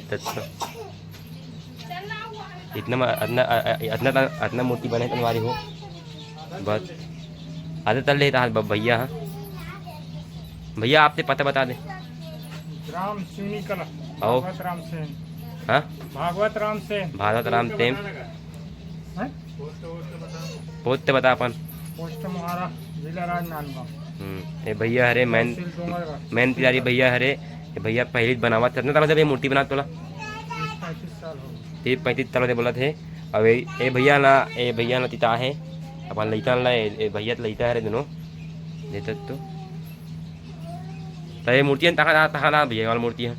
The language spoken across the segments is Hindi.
तत्व इतना मूर्ति बने तनवारी हो बस आधे तल ले भैया। हाँ भैया आपसे पता बता दे। राम सिवनी कला आओ। भागवत राम सेन। हाँ भागवत राम सेन। भारत राम तेम हैं? पोते बता अपन पोस्ट मुहारा जिला राजनांदगांव। ये भैया हरे मैन तिवारी भैया हरे। ये भैया पहली बनावा कितना ताला जब ये मूर्ति बना तोला 35 साल हो गए। 30-35 ताला बोला थे। अब ये भैया ना तिता है अपन लइता ला ये भैया लइता है दोनों देता तो ये मूर्ति तहा ना भैया वाला मूर्ति है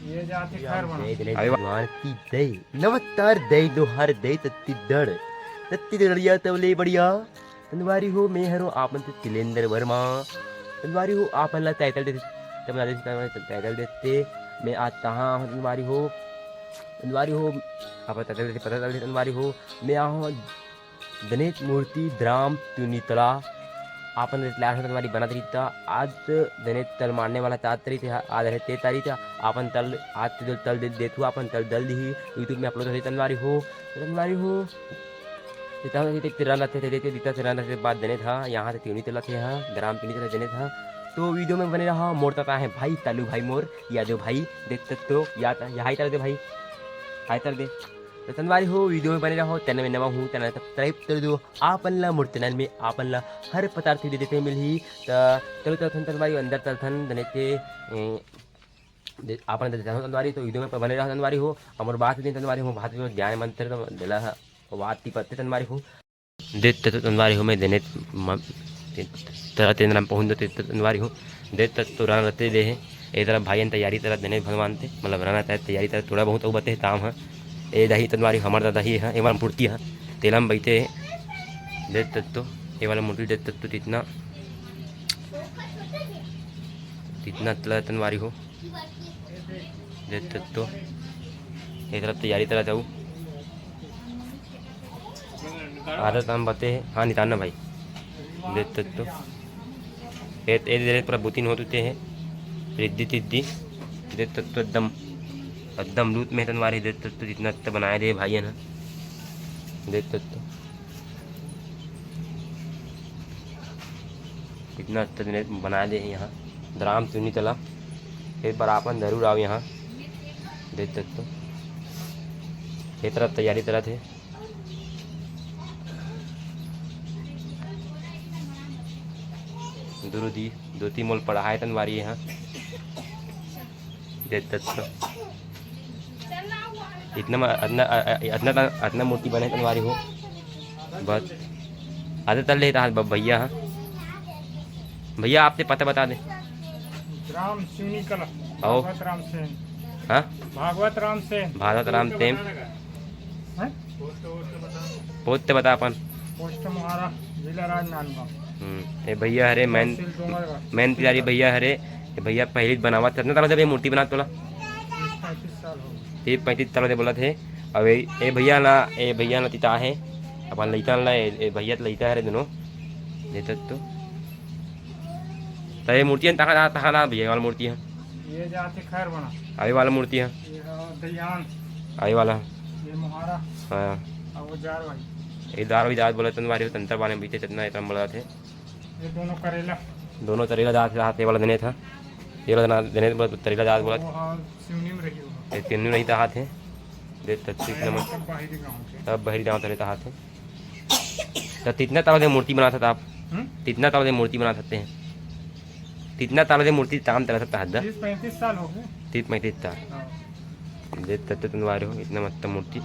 ये जाति खैर बना। भगवान की दे नवतार दे दो हर दे तत्ती दड़िया तवले बढ़िया तनवारी हो मैं हरो आपन से तिलेंद्र वर्मा तनवारी हो आपन ला टाइटल देते टाइटल देते मैं आता हूँ तनवारी हो आप टाइटल देते पता चलते तनवारी हो मैं आऊँ गणेश मूर्ति द्राम तुनितला आपन लास्ट में तनवारी बना तरीता आज गणेश तल मारने वाला 4 तारीख थे आज है 13 तारीख आपन तल आज तल देखू आपन तल जल्द ही यूट्यूब में अपलोड होती तनवारी हो तिरंगा थे बाद देने था यहाँ से त्योनी तला थे हाँ ग्राम त्योनी तला देने था तो वीडियो में बने रहा मोड़ तक है भाई तालू भाई मोर या जो भाई देख सकते हो या यहाँ तर दे भाई हाई तर दे तो तनवारी हो वीडियो में बने रहो चैनल में नवा हूँ चैनल सब्सक्राइब कर दो आपन मूर्ति चैनल में आपन हर पदार्थ दे देते मिल ही चलो तलथन तनवारी अंदर तलथन दने के आपन तनवारी तो वीडियो में बने रहो तनवारी हो अमर बात दिन तनवारी हो बात में ज्ञान मंत्र दिला बात पत्ते तनवारी हो देते तो तनवारी हो मैं देने तरह तेन नाम पहुँच देते तनवारी हो देते तो रन रहते दे है ये तरह भाई तैयारी तरह देने भगवान थे मतलब रहना तैयारी तरह थोड़ा बहुत बते काम है ये दही तनवारी हमारा दादा ही है ये वाला मूर्ति है तेला में बैठे है देख तो ये वाला मूर्ति देख तो कितना तनवारी हो देख तो ये तरफ तैयारी तरह जाऊँ आदत हम बते हैं हाँ निताना भाई देख तो ये पूरा बुतिन होते हैं रिद्धि तिद्धि देख तो एकदम लूट में तनवारी देख तो जितना बनाए दे भाई है ना देख तो कितना अच्छा बनाए दे यहाँ द्राम तुनी तला एक बार आपन जरूर आओ यहाँ देख तो ये तरफ तैयारी तरह थे दुरुदी 2-3 मोल पड़ा है तनवारी यहाँ देख तो इतना मूर्ति बने तनवारी हो बस आधे तल ले भैया। हाँ भैया आपसे पता बता दे। राम सिवनी कला आओ। भागवत राम सेन। हाँ भागवत राम सेन। भारत राम तेम पोते बता अपन पोस्ट मुहारा जिला राजनांदगांव। ये भैया हरे मैन तिवारी भैया हरे। ये भैया पहली बनावा कितना ताला जब ये मूर्ति बना तोला 35 साल हो गए। 30-35 ताला बोला थे। अब ये भैया ना तिता है अपन लइता ला ये भैया लइता है दोनों देता तो ये मूर्ति तहा ना भैया वाला मूर्ति है ये जाति खैर बना। आवे वाला मूर्ति है ये दयान आवे वाला ये मुहारा हाँ और वो जार भाई ये दार भी दाद बोला तनवारी तंत्र वाले बीते कितना इतना बोला थे ये दोनों तरेला दाद हाथे वाला देने था ये वाला देने तरेला दाद बोला सिवनी में रही होगा। ये तीनों नहीं था हाथ है देख नंबर सब बाहरी गांव के तब बहरी गाँव तले हाथ है तो कितना ताला दे मूर्ति बना सकता आप कितना ताला दे मूर्ति बना सकते हैं कितना ताला दे मूर्ति काम चला सकता है 30-35 साल हो गए। 30-35 साल देख सकते तनवारी हो इतना मस्त मूर्ति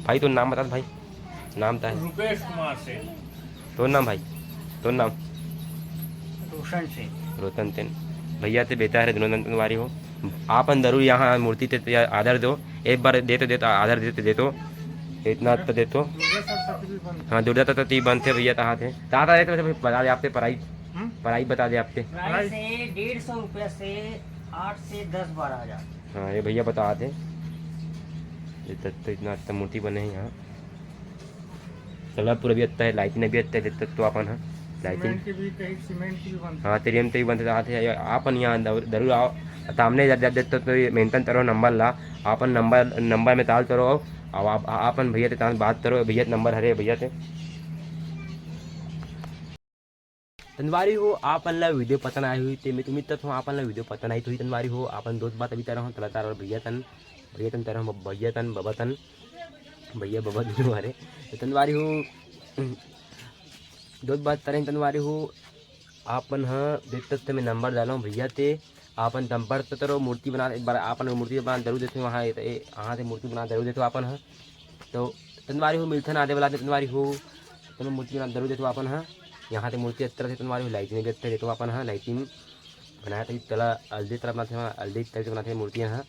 भाई तो नाम बता भाई नाम था रुपेश कुमार से तो नाम भाई तो नाम रोशन से रोतन तेन भैया से बेटा है दोनों तनवारी हो आपन जरूर यहाँ मूर्ति ते आदर दो एक बार दे तो आदर दे तो इतना तो दे तो हाँ दुर्गा तो बनते भैया कहाँ थे बता दे आपसे पढ़ाई बता दे आपसे 150 रुपये से 8 से 10-12 हज़ार। हाँ ये भैया बता थे तो इतना अच्छा मूर्ति बने हैं यहाँ कलर पूरा भी अच्छा है लाइटिंग भी अच्छा है तो अपन है लायटिंग सीमेंट की भी काही सीमेंट की भी बनते हाँ तरी ते बनते राहते आपण यहाँ जरूर आओ सामने देतो तो मेंटेन करो नंबर ला आपण नंबर में ताल करो अब आपण भैया ते ताल बात करो भैया नंबर हरे भैया ते तनवारी हो आपनला व्हिडिओ पतन आई हुई ते मी तुम्ही तर आपनला व्हिडिओ पतन आई हुई तनवारी हो आपण दोस्त बात अभी तरह तला तार भैया तन तरह भैया बबा दोनों हरे तनवारी हो दोस्त बात तरह तनवारी हो आपन हाँ देखते मैं नंबर डालो भैया ते आपन संपर्क करो मूर्ति बना एक बार आपन मूर्ति बना जरूर देते वहाँ यहाँ से मूर्ति बना जरूर देते आपन हाँ तो तनवारी हो मिलथन आने वाला तनवारी हो तो मूर्ति बना जरूर देते आपन हाँ यहाँ से मूर्ति अच्छी तरह से तनवारी हो लाइटिंग देखते देते अपन हाँ लाइटिंग बनाया था तला हल्दी तरह बनाते हैं हल्दी तरह से बनाते हैं मूर्तियाँ हाँ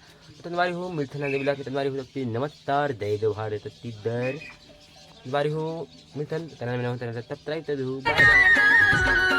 तनवारी हो मिलथन आने वाला तनवारी हो सकती नमस्कार दे दो भार दर तनवारी हो मिलथन तब तक